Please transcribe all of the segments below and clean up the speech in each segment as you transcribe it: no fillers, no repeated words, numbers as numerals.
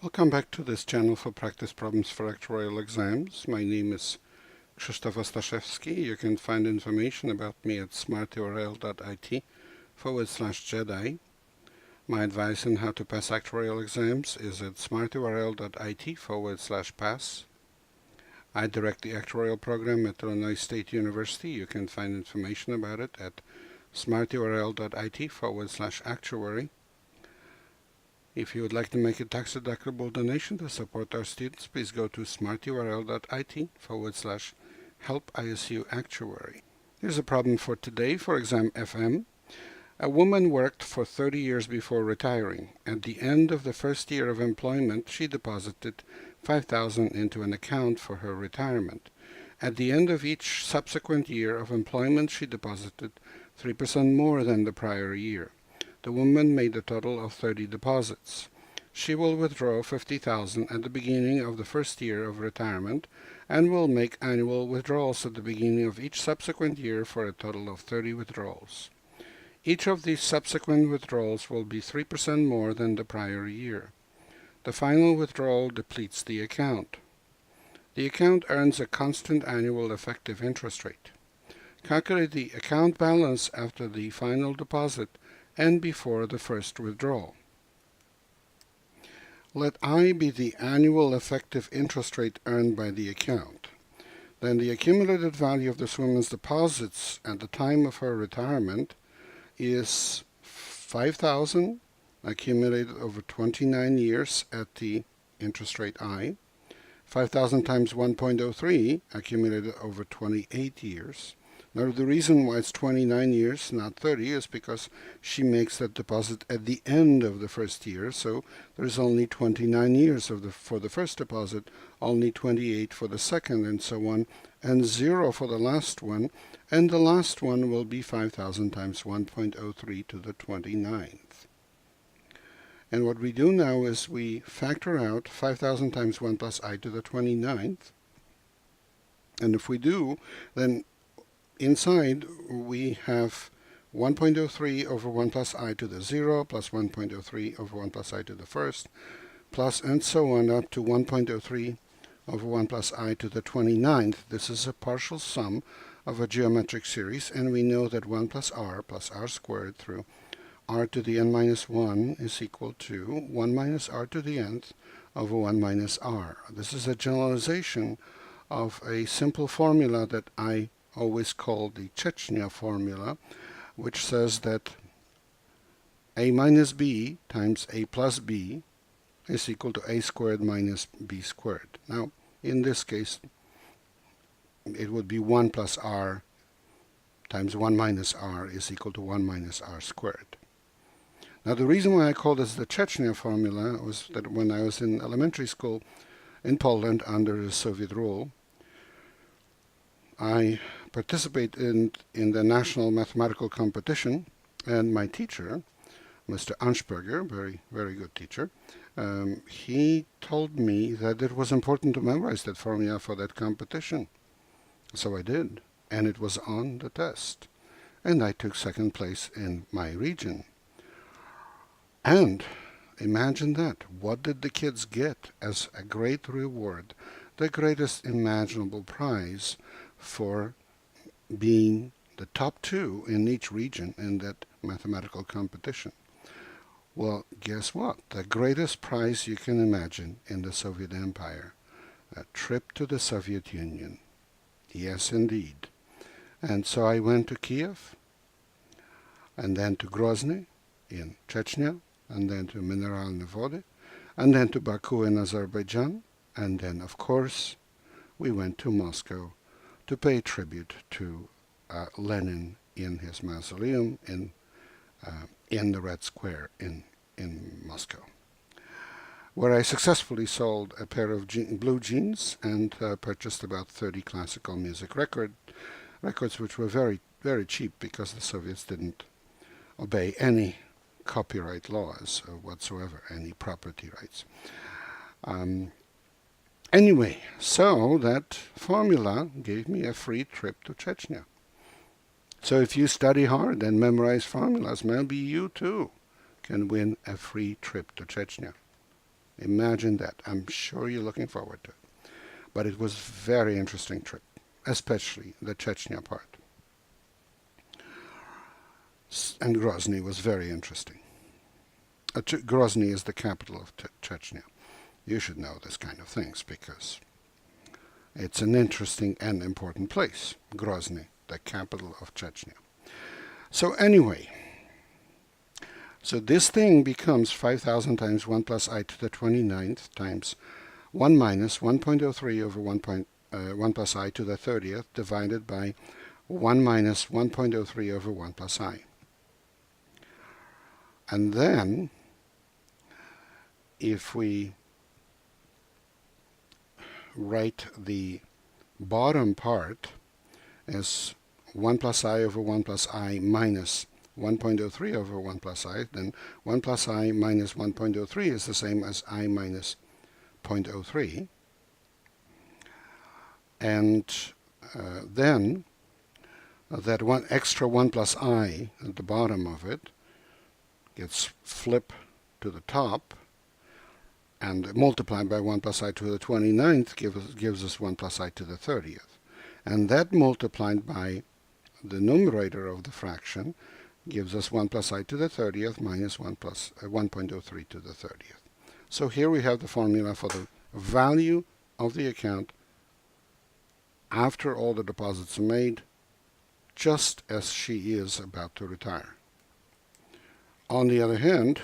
Welcome back to this channel for practice problems for actuarial exams. My name is Krzysztof Ostaszewski. You can find information about me at smarturl.it/Jedi. My advice on how to pass actuarial exams is at smarturl.it/pass. I direct the actuarial program at Illinois State University. You can find information about it at smarturl.it/actuary. If you would like to make a tax-deductible donation to support our students, please go to smarturl.it/help-ISU-actuary. Here's a problem for today for exam FM. A woman worked for 30 years before retiring. At the end of the first year of employment, she deposited $5,000 into an account for her retirement. At the end of each subsequent year of employment, she deposited 3% more than the prior year. The woman made a total of 30 deposits. She will withdraw $50,000 at the beginning of the first year of retirement and will make annual withdrawals at the beginning of each subsequent year for a total of 30 withdrawals. Each of these subsequent withdrawals will be 3% more than the prior year. The final withdrawal depletes the account. The account earns a constant annual effective interest rate. Calculate the account balance after the final deposit and before the first withdrawal. Let I be the annual effective interest rate earned by the account. Then the accumulated value of this woman's deposits at the time of her retirement is $5,000 accumulated over 29 years at the interest rate I, 5,000 times 1.03 accumulated over 28 years. Now, the reason why it's 29 years, not 30, is because she makes that deposit at the end of the first year, so there's only 29 years for the first deposit, only 28 for the second, and so on, and 0 for the last one, and the last one will be 5,000 times 1.03 to the 29th. And what we do now is we factor out 5,000 times 1 plus I to the 29th, and if we do, then inside, we have 1.03 over 1 plus I to the 0, plus 1.03 over 1 plus I to the first, plus and so on up to 1.03 over 1 plus I to the 29th. This is a partial sum of a geometric series, and we know that 1 plus r squared through r to the n minus 1 is equal to 1 minus r to the nth over 1 minus r. This is a generalization of a simple formula that I always called the Chechnya formula, which says that a minus b times a plus b is equal to a squared minus b squared. Now, in this case, it would be 1 plus r times 1 minus r is equal to 1 minus r squared. Now, the reason why I call this the Chechnya formula was that when I was in elementary school in Poland under the Soviet rule, I participated in the national mathematical competition, and my teacher, Mr. Ansperger, very good teacher, he told me that it was important to memorize that formula for that competition. So I did, and it was on the test. And I took second place in my region. And imagine that. What did the kids get as a great reward? The greatest imaginable prize for being the top 2 in each region in that mathematical competition. Well, guess what? The greatest prize you can imagine in the Soviet Empire. A trip to the Soviet Union. Yes, indeed. And so I went to Kiev, and then to Grozny in Chechnya, and then to Mineralne Vody, and then to Baku in Azerbaijan, and then, of course, we went to Moscow to pay tribute to Lenin in his mausoleum in the Red Square in Moscow, where I successfully sold a pair of blue jeans and purchased about 30 classical music records, which were very, very cheap because the Soviets didn't obey any copyright laws whatsoever, any property rights. Anyway, so that formula gave me a free trip to Chechnya. So if you study hard and memorize formulas, maybe you too can win a free trip to Chechnya. Imagine that. I'm sure you're looking forward to it. But it was a very interesting trip, especially the Chechnya part. And Grozny was very interesting. Grozny is the capital of Chechnya. You should know this kind of things because it's an interesting and important place. Grozny, the capital of Chechnya. So anyway, so this thing becomes 5,000 times 1 plus I to the 29th times 1 minus 1.03 over 1 plus I to the 30th divided by 1 minus 1.03 over 1 plus I. And then, if we write the bottom part as 1 plus I over 1 plus I minus 1.03 over 1 plus I, then 1 plus I minus 1.03 is the same as I minus 0.03. And then that one extra 1 plus I at the bottom of it gets flipped to the top and multiplied by 1 plus I to the 29th gives us 1 plus I to the 30th. And that multiplied by the numerator of the fraction gives us 1 plus I to the 30th minus 1.03 to the 30th. So here we have the formula for the value of the account after all the deposits are made, just as she is about to retire. On the other hand,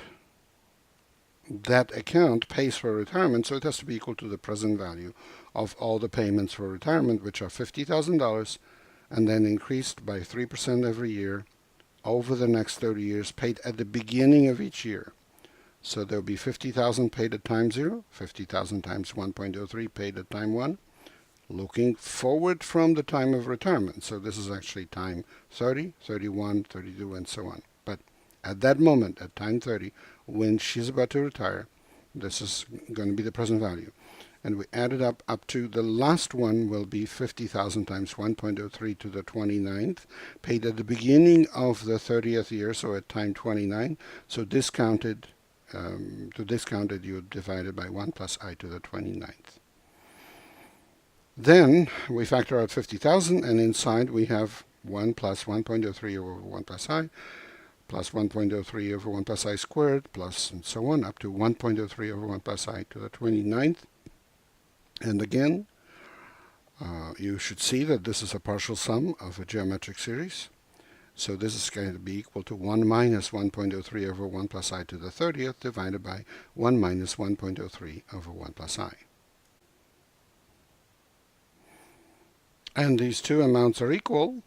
that account pays for retirement, so it has to be equal to the present value of all the payments for retirement, which are $50,000, and then increased by 3% every year over the next 30 years, paid at the beginning of each year. So there will be 50,000 paid at time 0, 50,000 times 1.03 paid at time 1, looking forward from the time of retirement. So this is actually time 30, 31, 32, and so on. But at that moment, at time 30, when she's about to retire, this is going to be the present value. And we add it up to the last one will be 50,000 times 1.03 to the 29th, paid at the beginning of the 30th year, so at time 29. So discounted, to discount it, you divide it by 1 plus I to the 29th. Then we factor out 50,000, and inside we have 1 plus 1.03 over 1 plus I, plus 1.03 over 1 plus I squared, plus and so on, up to 1.03 over 1 plus I to the 29th. And again, you should see that this is a partial sum of a geometric series. So this is going to be equal to 1 minus 1.03 over 1 plus I to the 30th divided by 1 minus 1.03 over 1 plus I. And these two amounts are equal,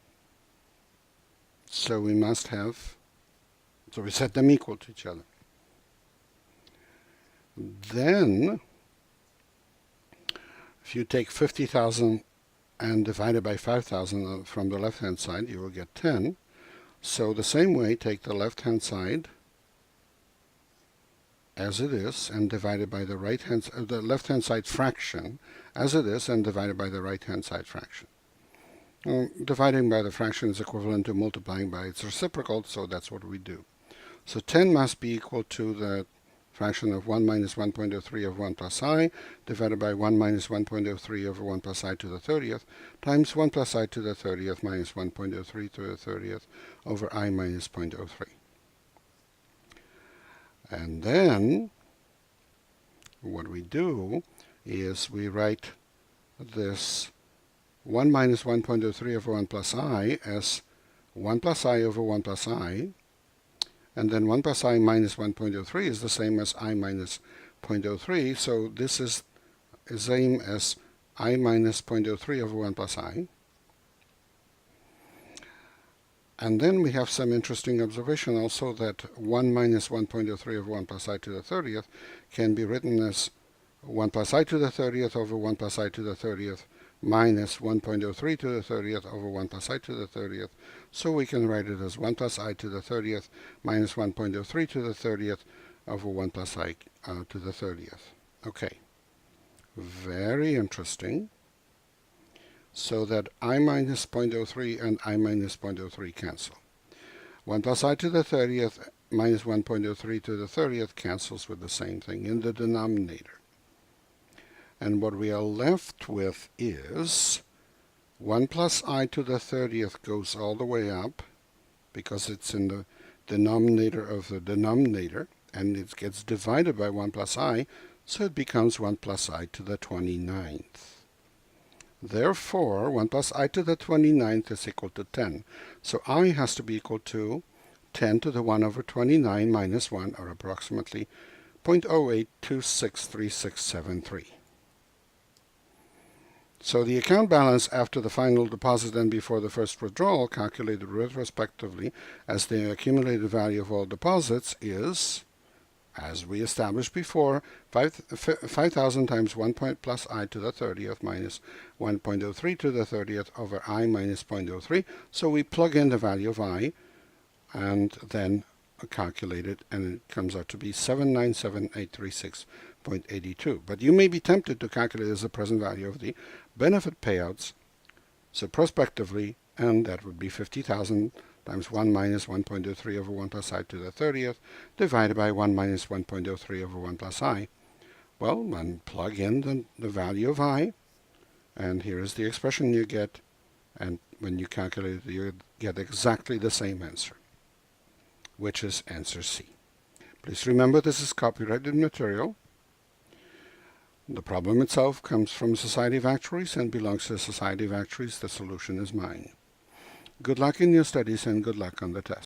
so we set them equal to each other. Then, if you take 50,000 and divide it by 5,000 from the left-hand side, you will get 10. So the same way, take the left-hand side as it is and divide it by the the left-hand side fraction as it is and divide it by the right-hand side fraction. Dividing by the fraction is equivalent to multiplying by its reciprocal, so that's what we do. So 10 must be equal to the fraction of 1 minus 1.03 over 1 plus I divided by 1 minus 1.03 over 1 plus I to the 30th times 1 plus I to the 30th minus 1.03 to the 30th over I minus 0.03. And then what we do is we write this 1 minus 1.03 over 1 plus I as 1 plus I over 1 plus I, and then 1 plus I minus 1.03 is the same as I minus 0.03, so this is the same as I minus 0.03 over 1 plus I. And then we have some interesting observation also that 1 minus 1.03 over 1 plus I to the 30th can be written as 1 plus I to the 30th over 1 plus I to the 30th minus 1.03 to the 30th over 1 plus I to the 30th. So we can write it as 1 plus I to the 30th minus 1.03 to the 30th over 1 plus I to the 30th. Okay, very interesting. So that I minus 0.03 and I minus 0.03 cancel. 1 plus I to the 30th minus 1.03 to the 30th cancels with the same thing in the denominator. And what we are left with is 1 plus I to the 30th goes all the way up because it's in the denominator of the denominator, and it gets divided by 1 plus I, so it becomes 1 plus I to the 29th. Therefore, 1 plus I to the 29th is equal to 10. So I has to be equal to 10 to the 1 over 29 minus 1, or approximately 0.08263673. So the account balance after the final deposit and before the first withdrawal, calculated retrospectively as the accumulated value of all deposits, is, as we established before, 5,000 times 1 point plus I to the 30th minus 1.03 to the 30th over I minus 0.03. So we plug in the value of I and then calculate it, and it comes out to be 797,836.82. But you may be tempted to calculate as the present value of the benefit payouts, so prospectively, and that would be 50,000 times 1 minus 1.03 over 1 plus I to the 30th divided by 1 minus 1.03 over 1 plus I. Well, then plug in the value of I, and here is the expression you get, and when you calculate it, you get exactly the same answer, which is answer C. Please remember this is copyrighted material. The problem itself comes from Society of Actuaries and belongs to the Society of Actuaries. The solution is mine. Good luck in your studies and good luck on the test.